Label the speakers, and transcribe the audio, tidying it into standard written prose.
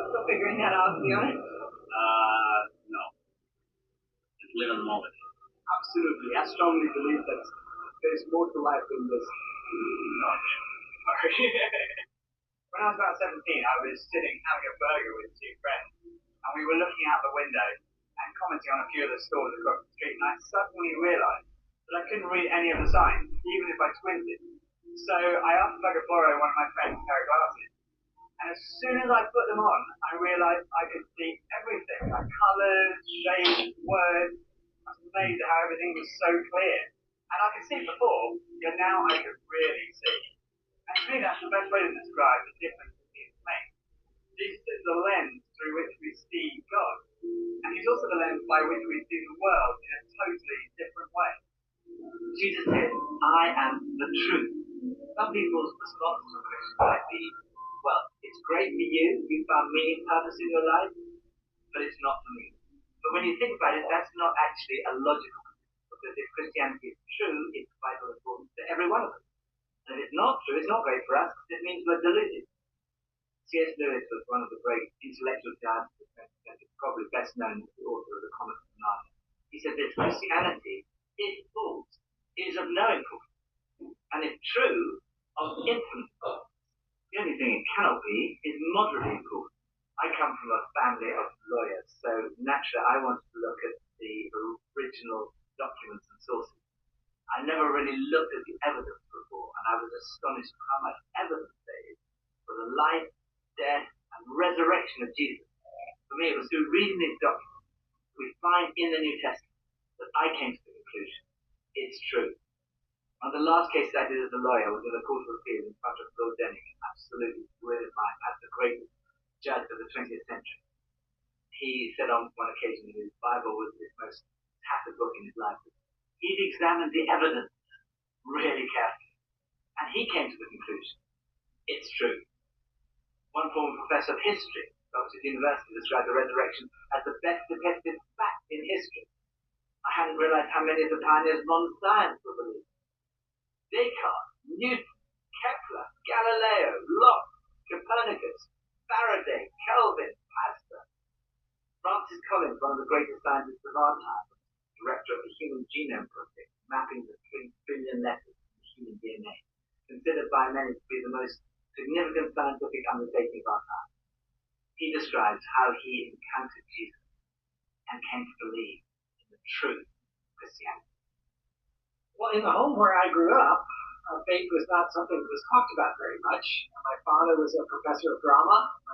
Speaker 1: Still figuring that out, to be honest.
Speaker 2: No. Just live in the moment.
Speaker 3: Absolutely. I strongly believe that there's more to life than this.
Speaker 2: No,
Speaker 1: Sorry. When I was about 17, I was sitting having a burger with two friends, and we were looking out the window and commenting on a few of the stores across the street, and I suddenly realised that I couldn't read any of the signs, even if I squinted. So I asked if I could borrow one of my friend's pair of glasses, and as soon as I put them on, I realised I could see everything, like colours, shapes, words. I was amazed at how everything was so clear. And I could see before, yet now I could really see. And to me, that's the best way to describe the difference that Jesus makes. Jesus is the lens through which we see God, and he's also the lens by which we see the world in a totally different way.
Speaker 2: Jesus said, I am the truth. Some people's response to a Christian might be, well, it's great for you, you found meaning, purpose in your life, but it's not for me. But when you think about it, that's not actually a logical conclusion, because if Christianity is true, it's vital important to every one of us. And if it's not true, it's not great for us, because it means we're deluded. C.S. Lewis was one of the great intellectual giants of the 20th century, probably best known as the author of the Comics of Narnia. He said this: Christianity is false, is of no importance, and if true, of infinite importance. The only thing it cannot be is moderately important. I come from a family of lawyers, so naturally I wanted to look at the original documents and sources. I never really looked at the evidence before, and I was astonished at how much evidence there is for the life, death, and resurrection of Jesus. For me, it was through reading these documents we find in the New Testament that I came to the conclusion it's true. One of the last cases I did as a lawyer was in the Court of Appeal in front of Lord Denning, an absolutely brilliant man, perhaps the greatest judge of the 20th century. He said on one occasion his Bible was his most tattered book in his life. He'd examined the evidence really carefully, and he came to the conclusion it's true. One former professor of history at Oxford University described the resurrection as the best detected fact in history. I hadn't realized how many of the pioneers of modern science were believing. Descartes, Newton, Kepler, Galileo, Locke, Copernicus, Faraday, Kelvin, Pasteur. Francis Collins, one of the greatest scientists of our time, director of the Human Genome Project, mapping the 3 billion letters in human DNA, considered by many to be the most significant scientific undertaking of our time. He describes how he encountered Jesus and came to believe in the truth of Christianity.
Speaker 3: Well, in the home where I grew up, faith was not something that was talked about very much. My father was a professor of drama.